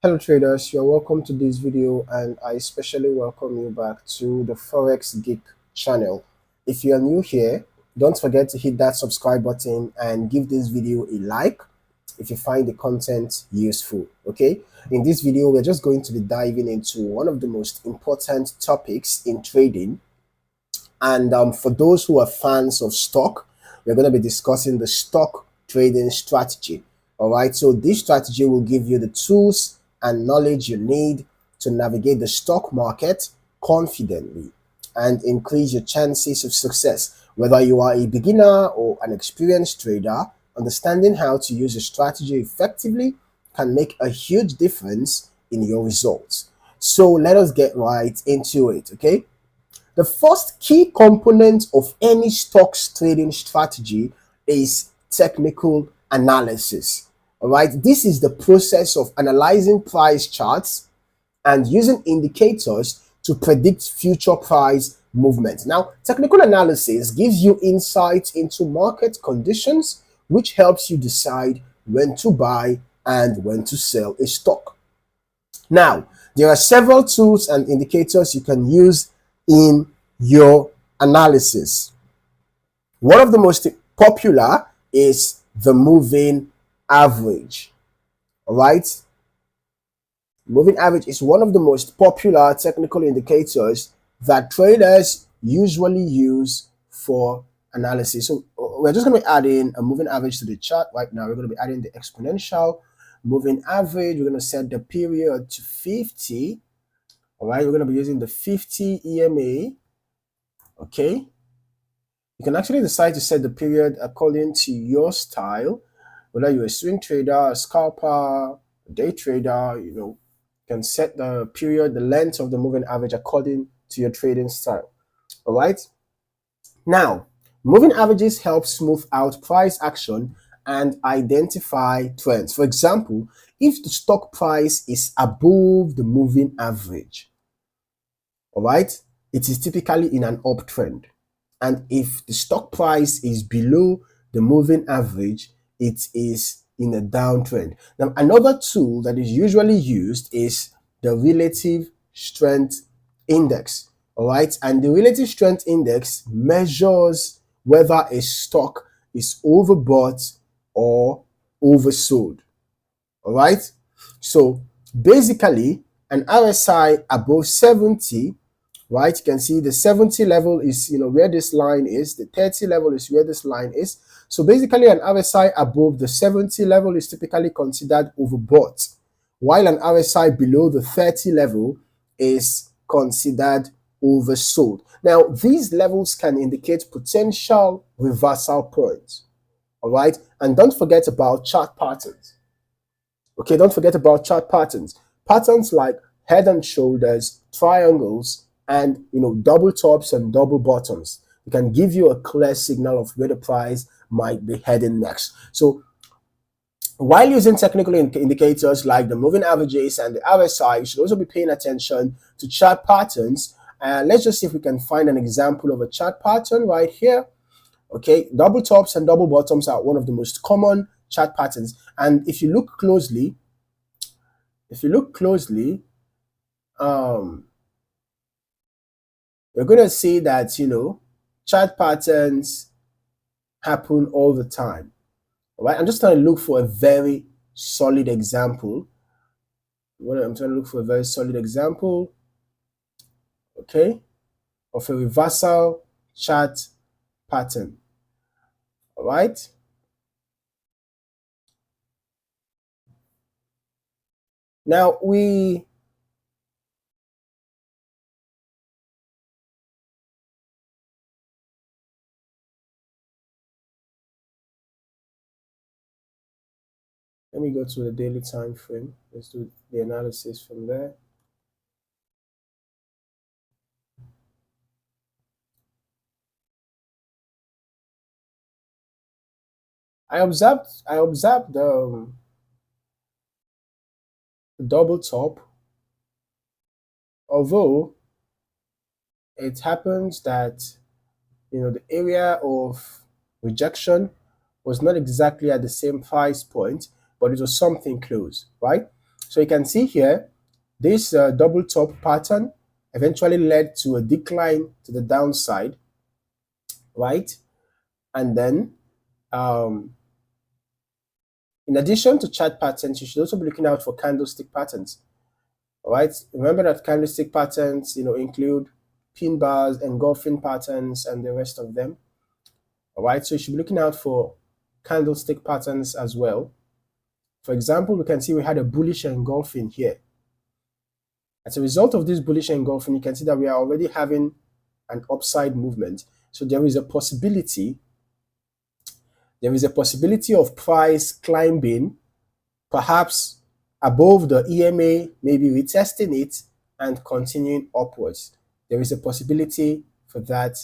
Hello traders, you're welcome to this video and I especially welcome you back to the Forex Geek channel. If you are new here, don't forget to hit that subscribe button and give this video a like if you find the content useful. Okay, in this video we're just going to be diving into one of the most important topics in trading, and for those who are fans of stock, we're going to be discussing the stock trading strategy. All right, so this strategy will give you the tools and knowledge you need to navigate the stock market confidently and increase your chances of success. Whether you are a beginner or an experienced trader, understanding how to use a strategy effectively can make a huge difference in your results. So let us get right into it, okay? The first key component of any stocks trading strategy is technical analysis. All right, this is the process of analyzing price charts and using indicators to predict future price movements. Now, technical analysis gives you insight into market conditions, which helps you decide when to buy and when to sell a stock. Now, there are several tools and indicators you can use in your analysis. One of the most popular is the moving average. All right. Moving average is one of the most popular technical indicators that traders usually use for analysis. So we're just going to be adding a moving average to the chart right now. We're going to be adding the exponential moving average. We're going to set the period to 50. All right. We're going to be using the 50 EMA. Okay. You can actually decide to set the period according to your style, whether you're a swing trader, a scalper, a day trader. You can set the period, the length of the moving average according to your trading style. All right. Now, moving averages help smooth out price action and identify trends. For example, if the stock price is above the moving average, all right, it is typically in an uptrend. And if the stock price is below the moving average, it is in a downtrend. Now, another tool that is usually used is the relative strength index. All right. And the relative strength index measures whether a stock is overbought or oversold. All right. So basically, an RSI above 70, right? You can see the 70 level is, where this line is. The 30 level is where this line is. So basically, an RSI above the 70 level is typically considered overbought, while an RSI below the 30 level is considered oversold. Now, these levels can indicate potential reversal points. All right. And don't forget about chart patterns. Okay, don't forget about chart patterns. Patterns like head and shoulders, triangles, and double tops and double bottoms. It can give you a clear signal of where the price might be heading next. So while using technical indicators like the moving averages and the RSI, you should also be paying attention to chart patterns. And let's just see if we can find an example of a chart pattern right here. Okay, double tops and double bottoms are one of the most common chart patterns. And if you look closely, you're going to see that, chart patterns happen all the time. All right, I'm just trying to look for a very solid example. I'm trying to look for a very solid example, okay, of a reversal chart pattern. All right. Now let me go to the daily time frame. Let's do the analysis from there. I observed the double top, although it happens that the area of rejection was not exactly at the same price point, but it was something close, right? So you can see here, this double top pattern eventually led to a decline to the downside, right? And then in addition to chart patterns, you should also be looking out for candlestick patterns. All right. Remember that candlestick patterns, include pin bars, engulfing patterns, and the rest of them. All right. So you should be looking out for candlestick patterns as well. For example, we can see we had a bullish engulfing here. As a result of this bullish engulfing, you can see that we are already having an upside movement. So there is a possibility of price climbing, perhaps above the EMA, maybe retesting it and continuing upwards. There is a possibility for that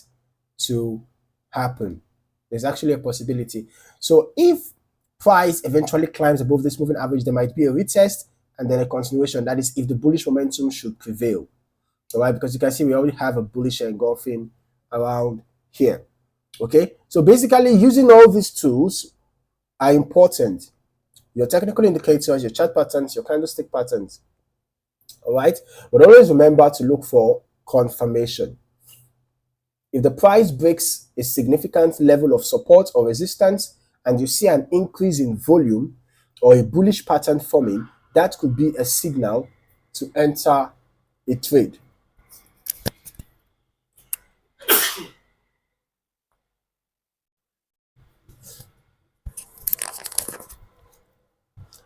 to happen. There's actually a possibility. So if price eventually climbs above this moving average, there might be a retest and then a continuation. That is if the bullish momentum should prevail. All right, because you can see we already have a bullish engulfing around here. Okay, so basically using all these tools are important. Your technical indicators, your chart patterns, your candlestick patterns. All right, but always remember to look for confirmation. If the price breaks a significant level of support or resistance and you see an increase in volume or a bullish pattern forming, that could be a signal to enter a trade.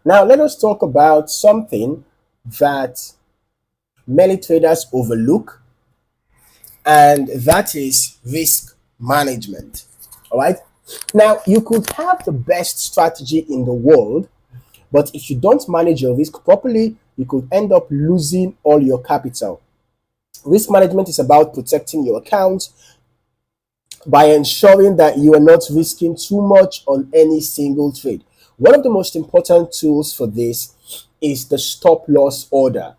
Now, let us talk about something that many traders overlook, and that is risk management. All right. Now, you could have the best strategy in the world, but if you don't manage your risk properly, you could end up losing all your capital. Risk management is about protecting your account by ensuring that you are not risking too much on any single trade. One of the most important tools for this is the stop loss order.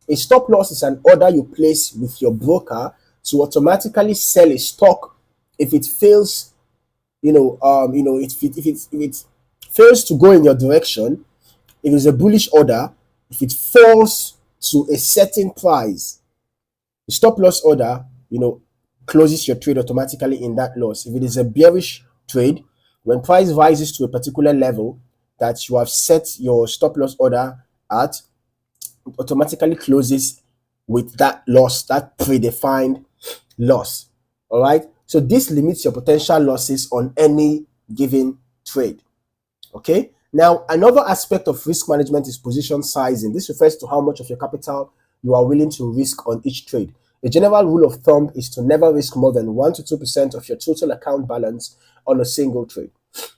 A stop loss is an order you place with your broker to automatically sell a stock if it fails, if it fails to go in your direction. It is a bullish order. If it falls to a certain price, the stop loss order, closes your trade automatically in that loss. If it is a bearish trade, when price rises to a particular level that you have set your stop loss order at, it automatically closes with that loss, that predefined loss. All right. So this limits your potential losses on any given trade. Okay. Now, another aspect of risk management is position sizing. This refers to how much of your capital you are willing to risk on each trade. A general rule of thumb is to never risk more than 1 to 2% of your total account balance on a single trade.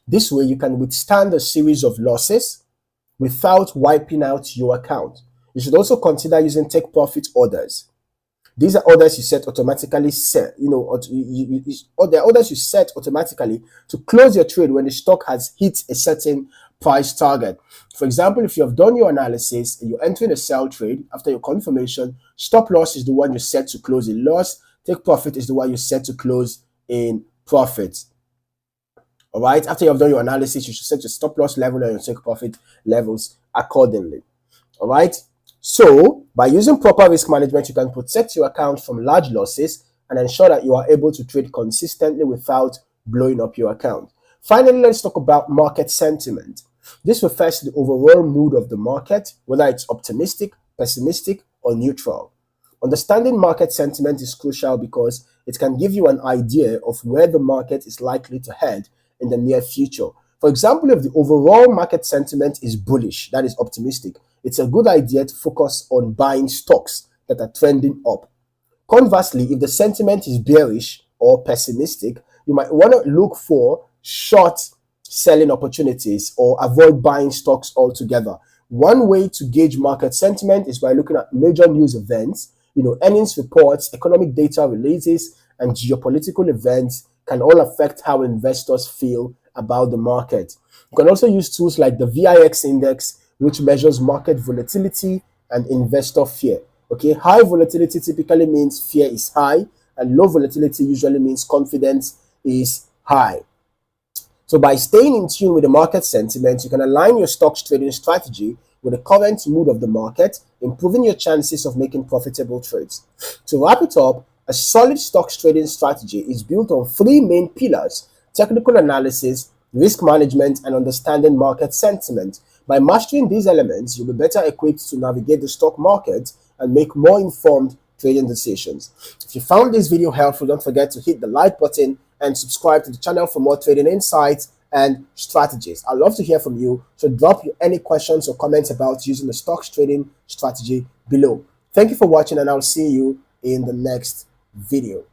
This way, you can withstand a series of losses without wiping out your account. You should also consider using take profit orders. These are orders you set automatically there are orders you set automatically to close your trade when the stock has hit a certain price target. For example, if you have done your analysis and you're entering a sell trade, after your confirmation, stop loss is the one you set to close in loss, take profit is the one you set to close in profit. All right, after you have done your analysis, you should set your stop loss level and your take profit levels accordingly. All right. So, by using proper risk management, you can protect your account from large losses and ensure that you are able to trade consistently without blowing up your account. Finally, let's talk about market sentiment. This refers to the overall mood of the market, whether it's optimistic, pessimistic, or neutral. Understanding market sentiment is crucial because it can give you an idea of where the market is likely to head in the near future. For example, if the overall market sentiment is bullish, that is optimistic, it's a good idea to focus on buying stocks that are trending up. Conversely, if the sentiment is bearish or pessimistic, you might want to look for short selling opportunities or avoid buying stocks altogether. One way to gauge market sentiment is by looking at major news events, earnings reports, economic data releases, and geopolitical events can all affect how investors feel about the market. You can also use tools like the VIX index, which measures market volatility and investor fear. Okay, high volatility typically means fear is high, and low volatility usually means confidence is high. So by staying in tune with the market sentiment, you can align your stocks trading strategy with the current mood of the market, improving your chances of making profitable trades. To wrap it up, a solid stocks trading strategy is built on three main pillars: technical analysis, risk management, and understanding market sentiment. By mastering these elements, you'll be better equipped to navigate the stock market and make more informed trading decisions. If you found this video helpful, don't forget to hit the like button and subscribe to the channel for more trading insights and strategies. I'd love to hear from you, so drop any questions or comments about using the stocks trading strategy below. Thank you for watching, and I'll see you in the next video.